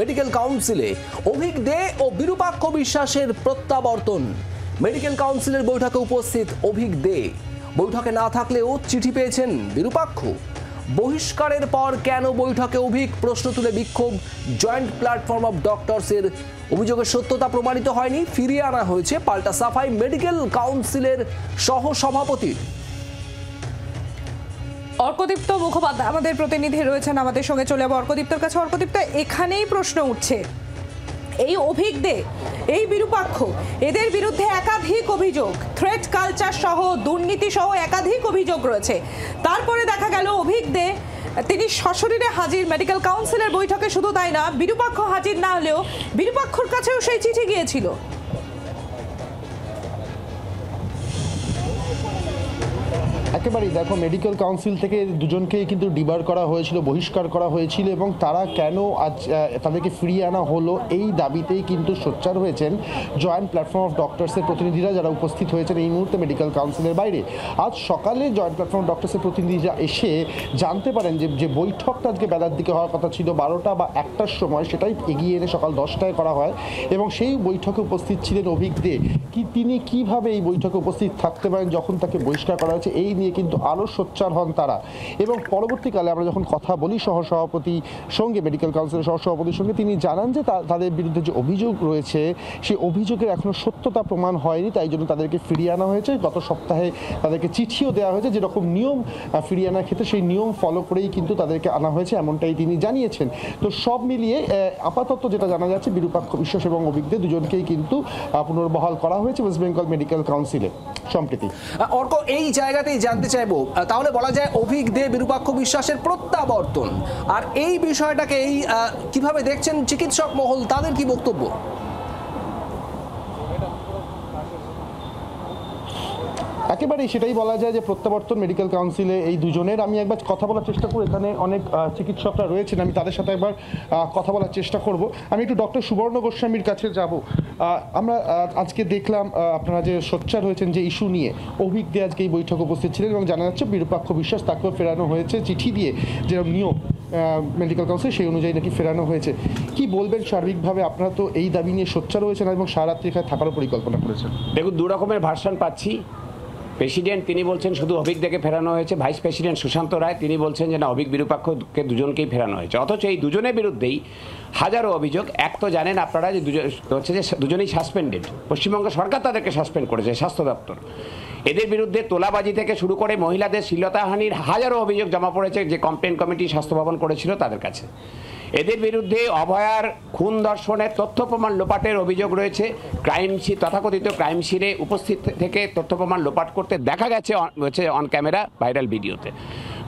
Medical কাউন্সিলে অভিক দে ও বিরূপাক্ষ বিশ্বাসের প্রত্যাবর্তন। মেডিকেল কাউন্সিলের বৈঠকে উপস্থিত অভিক দে। বৈঠকে না থাকলেও চিঠি পেয়েছেন বিরূপাক্ষ। বহিষ্কারের পর কেন বৈঠকে অভিক, প্রশ্ন তুলে বিক্ষোভ জয়েন্ট প্ল্যাটফর্ম অফ ডক্টরসের। অভিযোগের সত্যতা প্রমাণিত হয়নি, ফিরিয়ে আনা হয়েছে, পাল্টা সাফাই মেডিকেল কাউন্সিলের সহসভাপতি। অর্কদীপ্ত মুখোপাধ্যায় আমাদের প্রতিনিধি রয়েছেন আমাদের সঙ্গে, চলে যাবো অর্কদীপ্তর কাছে। অর্কদীপ্ত, এখানেই প্রশ্ন উঠছে, এই অভিক দে, এই বিরূপাক্ষ, এদের বিরুদ্ধে একাধিক অভিযোগ, থ্রেট কালচার সহ দুর্নীতি সহ একাধিক অভিযোগ রয়েছে। তারপরে দেখা গেল অভিক দে তিনি সশরীরে হাজির মেডিকেল কাউন্সিলের বৈঠকে। শুধু তাই না, বিরূপাক্ষ হাজির না হলেও বিরূপাক্ষর কাছেও সেই চিঠি গিয়েছিল। একেবারেই দেখো, মেডিকেল কাউন্সিল থেকে দুজনকেই কিন্তু ডিবার করা হয়েছিল, বহিষ্কার করা হয়েছিল, এবং তারা কেন আজ তাদেরকে ফিরিয়ে আনা হলো এই দাবিতেই কিন্তু সোচ্চার হয়েছেন জয়েন্ট প্ল্যাটফর্ম অফ ডক্টরসের প্রতিনিধিরা, যারা উপস্থিত হয়েছেন এই মুহূর্তে মেডিকেল কাউন্সিলের বাইরে। আজ সকালে জয়েন্ট প্ল্যাটফর্ম অফ ডক্টরসের প্রতিনিধিরা এসে জানতে পারেন যে বৈঠকটা আজকে বেলার দিকে হওয়ার কথা ছিল 12টা বা 1টার সময়, সেটাই এগিয়ে এনে সকাল 10টায় করা হয়। এবং সেই বৈঠকে উপস্থিত ছিলেন অভিক দে। তিনি কিভাবে এই বৈঠকে উপস্থিত থাকতে পারেন যখন তাকে বহিষ্কার করা হয়েছে, এই নিয়ে কিন্তু আরও সোচ্চার হন তারা। এবং পরবর্তীকালে আমরা যখন কথা বলি সহসভাপতির সঙ্গে, মেডিকেল কাউন্সিলের সহসভাপতির সঙ্গে, তিনি জানান যে তাদের বিরুদ্ধে যে অভিযোগ রয়েছে সেই অভিযোগের এখনও সত্যতা প্রমাণ হয়নি, তাই জন্য তাদেরকে ফিরিয়ে আনা হয়েছে। গত সপ্তাহে তাদেরকে চিঠিও দেওয়া হয়েছে, যেরকম নিয়ম ফিরিয়ে আনার ক্ষেত্রে সেই নিয়ম ফলো করেই কিন্তু তাদেরকে আনা হয়েছে, এমনটাই তিনি জানিয়েছেন। তো সব মিলিয়ে আপাতত যেটা জানা যাচ্ছে, বিরূপাক্ষ বিশ্বাস এবং অভিক দে দুজনকেই কিন্তু পুনর্বহাল করা হয়েছে ওয়েস্ট বেঙ্গল মেডিকেল কাউন্সিলে সম্প্রতি। অর্ক, এই জায়গাতেই জানতে চাইবো, তাহলে বলা যায় অভিক দে বিরূপাক্ষ বিশ্বাসের প্রত্যাবর্তন, আর এই বিষয়টাকে কিভাবে দেখছেন চিকিৎসক মহল, তাদের কি বক্তব্য? একেবারেই সেটাই বলা যায় যে প্রত্যাবর্তন মেডিকেল কাউন্সিলে এই দুজনের। আমি একবার কথা বলার চেষ্টা করব, এখানে অনেক চিকিৎসকরা রয়েছেন, আমি তাদের সাথে একবার কথা বলার চেষ্টা করব। আমি একটু ডক্টর সুবর্ণ গোস্বামীর কাছে যাব। আমরা আজকে দেখলাম আপনারা যে সোচ্চার হয়েছেন যে ইস্যু নিয়ে, অভিক দে আজকে এই বৈঠকে উপস্থিত ছিলেন এবং জানা যাচ্ছে বিরূপাক্ষ বিশ্বাস তাকেও ফেরানো হয়েছে চিঠি দিয়ে, যেরকম নিয়ম মেডিকেল কাউন্সিল সেই অনুযায়ী নাকি ফেরানো হয়েছে। কি বলবেন সার্বিকভাবে? আপনারা তো এই দাবি নিয়ে সোচ্চার হয়েছেন এবং সারারাত্রি এখানে থাকারও পরিকল্পনা করেছেন। দেখুন, দু রকমের ভার্সন পাচ্ছি। প্রেসিডেন্ট তিনি বলছেন শুধু অভিক দেকে ফেরানো হয়েছে, ভাইস প্রেসিডেন্ট সুশান্ত রায় তিনি বলছেন যে না, অভিক বিরূপাক্ষকে দুজনকেই ফেরানো হয়েছে। অথচ এই দুজনের বিরুদ্ধেই হাজারো অভিযোগ। এক তো জানেন আপনারা যে দুজনেই সাসপেন্ডেড, পশ্চিমবঙ্গ সরকার তাদেরকে সাসপেন্ড করেছে, স্বাস্থ্য দপ্তর। এদের বিরুদ্ধে তোলাবাজি থেকে শুরু করে মহিলাদের শ্লীলতাহানির হাজারো অভিযোগ জমা পড়েছে, যে কমপ্লেন কমিটি স্বাস্থ্য ভবন করেছিল তাদের কাছে। এদের বিরুদ্ধে অভয়ার খুন ধর্ষণের তথ্য প্রমাণ লোপাটের অভিযোগ রয়েছে। তথাকথিত ক্রাইম সিনে উপস্থিত থেকে তথ্য প্রমাণ লোপাট করতে দেখা গেছে অন ক্যামেরা ভাইরাল ভিডিওতে।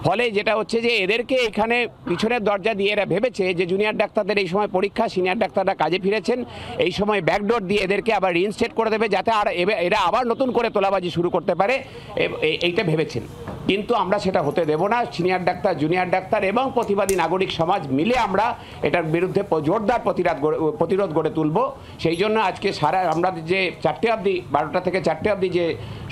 ফলে যেটা হচ্ছে যে এদেরকে এখানে পিছনের দরজা দিয়ে এরা ভেবেছে যে জুনিয়র ডাক্তারদের এই সময় পরীক্ষা, সিনিয়র ডাক্তাররা কাজে ফিরেছেন, এই সময় ব্যাকডোর দিয়ে এদেরকে আবার রিইনস্টেট করে দেবে, যাতে আর এরা আবার নতুন করে তোলাবাজি শুরু করতে পারে, এইটা ভেবেছেন। কিন্তু আমরা সেটা হতে দেব না। সিনিয়র ডাক্তার, জুনিয়র ডাক্তার এবং প্রতিবাদী নাগরিক সমাজ মিলে আমরা এটার বিরুদ্ধে জোরদার প্রতিরোধ গড়ে তুলব। সেই জন্য আজকে আমরা যে 4টে অবধি, 12টা থেকে 4টে অবধি যে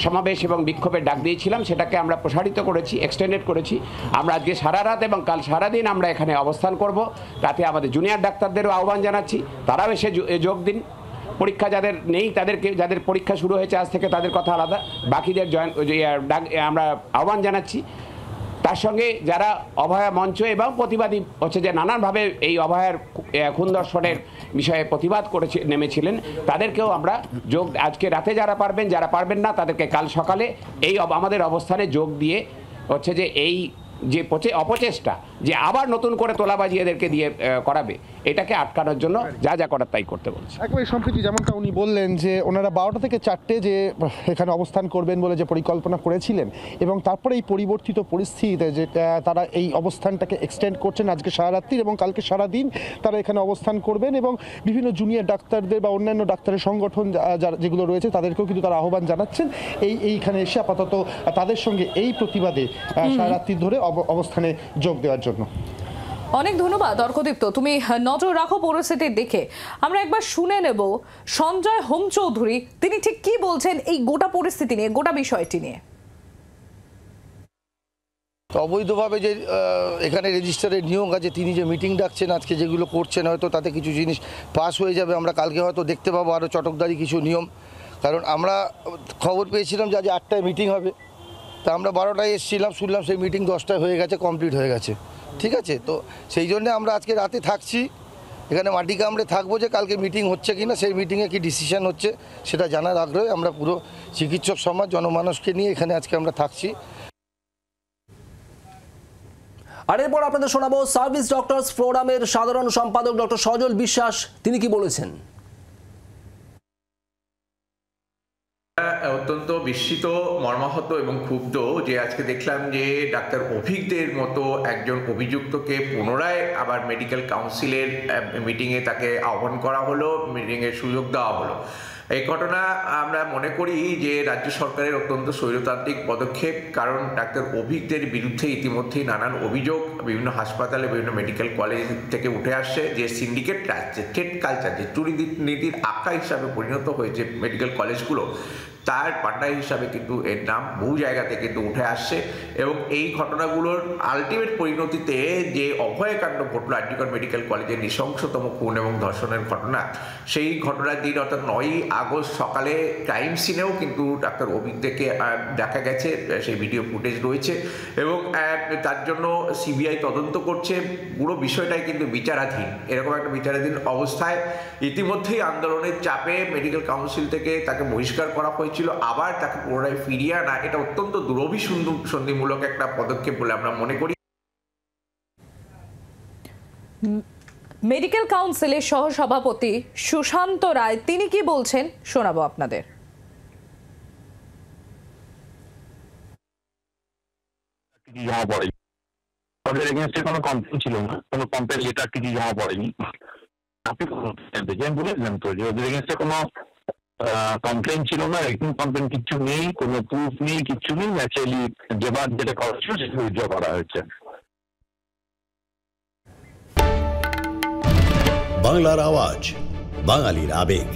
সমাবেশ এবং বিক্ষোভের ডাক দিয়েছিলাম, সেটাকে আমরা প্রসারিত করেছি, এক্সটেন্ডেড করেছি। আমরা আজকে সারা রাত এবং কাল সারাদিন আমরা এখানে অবস্থান করব। তাতে আমাদের জুনিয়র ডাক্তারদেরও আহ্বান জানাচ্ছি, তারাও এসে যোগ দিন। পরীক্ষা যাদের নেই, যাদের পরীক্ষা শুরু হয়েছে আজ থেকে, তাদের কথা আলাদা, বাকিদের আমরা আহ্বান জানাচ্ছি। তার সঙ্গে যারা অভয়া মঞ্চ এবং প্রতিবাদী হচ্ছে যে নানানভাবে এই অভয়ার খুন ধর্ষণের বিষয়ে প্রতিবাদ নেমেছিলেন, তাদেরকেও আমরা আজকে রাতে যারা পারবেন না, তাদেরকে কাল সকালে এই আমাদের অবস্থানে যোগ দিয়ে হচ্ছে যে এই যে অপচেষ্টা যে আবার নতুন করে তোলাবাজি এদেরকে দিয়ে করাবে, এটাকে আটকানোর জন্য যা যা করার তাই করতে বলছে। একবারে সম্প্রতি যেমনটা উনি বললেন যে ওনারা 12টা থেকে 4টে যে এখানে অবস্থান করবেন বলে যে পরিকল্পনা করেছিলেন, এবং তারপরে এই পরিবর্তিত পরিস্থিতিতে যে তারা এই অবস্থানটাকে এক্সটেন্ড করছেন আজকে সারা রাত্রি এবং কালকে সারাদিন তারা এখানে অবস্থান করবেন, এবং বিভিন্ন জুনিয়র ডাক্তারদের বা অন্যান্য ডাক্তারের সংগঠন যেগুলো রয়েছে তাদেরকেও কিন্তু তারা আহ্বান জানাচ্ছেন এইখানে এসে আপাতত তাদের সঙ্গে এই প্রতিবাদে সারা রাত্রি ধরে অবস্থানে যোগ দেওয়ার জন্য। অনেক ধন্যবাদ অর্কদীপ্ত, তুমি নজর রাখো পরিস্থিতির দিকে। আমরা একবার শুনে নেব সঞ্জয় হোম চৌধুরী, তিনি ঠিক কি বলছেন এই গোটা পরিস্থিতি নিয়ে, গোটা বিষয়টি নিয়ে। তো অবৈধভাবে যে এখানে রেজিস্টারের নিয়োগ আছে, তিনি যে মিটিং ডাকছেন আজকে, যেগুলো করছেন, হয়তো তাতে কিছু জিনিস পাস হয়ে যাবে। আমরা কালকে হয়তো দেখতে পাবো আরও চটকদারি কিছু নিয়ম। কারণ আমরা খবর পেয়েছিলাম যে আজ 8টায় মিটিং হবে, তা আমরা 12টায় এসেছিলাম, শুনলাম সেই মিটিং 10টায় হয়ে গেছে, কমপ্লিট হয়ে গেছে। ঠিক আছে, তো সেই জন্য আমরা আজকে রাতে থাকছি এখানে, মাটি কামড়ে থাকবো যে কালকে মিটিং হচ্ছে কি না, সেই মিটিংয়ে কি ডিসিশন হচ্ছে সেটা জানার আগ্রহে আমরা পুরো চিকিৎসক সমাজ, জনমানুষকে নিয়ে এখানে আজকে আমরা থাকছি। আর এরপর আপনাদের শোনাবো সার্ভিস ডক্টরস ফোরামের সাধারণ সম্পাদক ডক্টর সজল বিশ্বাস, তিনি কি বলেছেন। অত্যন্ত বিস্মিত, মর্মাহত এবং ক্ষুব্ধ যে আজকে দেখলাম যে ডাক্তার অভিক দের মতো একজন অভিযুক্তকে পুনরায় আবার মেডিকেল কাউন্সিলের মিটিংয়ে তাকে আহ্বান করা হলো, মিটিংয়ের সুযোগ দেওয়া হলো। এই ঘটনা আমরা মনে করি যে রাজ্য সরকারের অত্যন্ত স্বৈরতান্ত্রিক পদক্ষেপ। কারণ ডাক্তার অভিকদের বিরুদ্ধে ইতিমধ্যেই নানান অভিযোগ বিভিন্ন হাসপাতালে, বিভিন্ন মেডিকেল কলেজ থেকে উঠে আসছে, যে সিন্ডিকেট রাজ, যে থ্রেট কালচার, যে দুর্নীতির আখ্যা হিসাবে পরিণত হয়েছে মেডিকেল কলেজগুলো, তার পান্ডা হিসাবে কিন্তু এর নাম বহু জায়গাতে কিন্তু উঠে আসছে। এবং এই ঘটনাগুলোর আলটিমেট পরিণতিতে যে অভয়কাণ্ড ঘটল আরজিকর মেডিকেল কলেজের নৃশংসতম খুন এবং ধর্ষণের ঘটনা, সেই ঘটনার দিন অর্থাৎ 9ই আগস্ট সকালে ক্রাইম সিনেও কিন্তু ডাক্তার অভিককে দেখা গেছে, সেই ভিডিও ফুটেজ রয়েছে এবং তার জন্য সিবিআই তদন্ত করছে। পুরো বিষয়টাই কিন্তু বিচারাধীন। এরকম একটা বিচারাধীন অবস্থায় ইতিমধ্যেই আন্দোলনের চাপে মেডিকেল কাউন্সিল থেকে তাকে বহিষ্কার করা হয়েছিল, আবার তাকে পুনরায় ফিরিয়ে আনা, এটা অত্যন্ত দুরভিসন্ধিমূলক একটা পদক্ষেপ বলে আমরা মনে করি। মেডিকেল কাউন্সিলের সহসভাপতি সুশান্ত রায় তিনি কি বলছেন শোনাবো আপনাদের। জমা পড়েনি, তাদের এগেইনস্টে কোনো কমপ্লেন ছিল না, কোনো কমপ্লেন লেটার কিছু জমা পড়েনি। আপনি বলেছিলেন তো যে ওদের এগেইনস্টে কোনো কমপ্লেন ছিল না, রিটেন কমপ্লেন কিচ্ছু নেই, কোনো প্রুফ নেই, কিচ্ছু নেই। ন্যাচারালি যেটা করা ছিল সেটা উইথড্র করা হয়েছে। বাংলার আওয়াজ, বাঙালির আবেগ,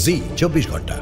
জি 24 ঘন্টা।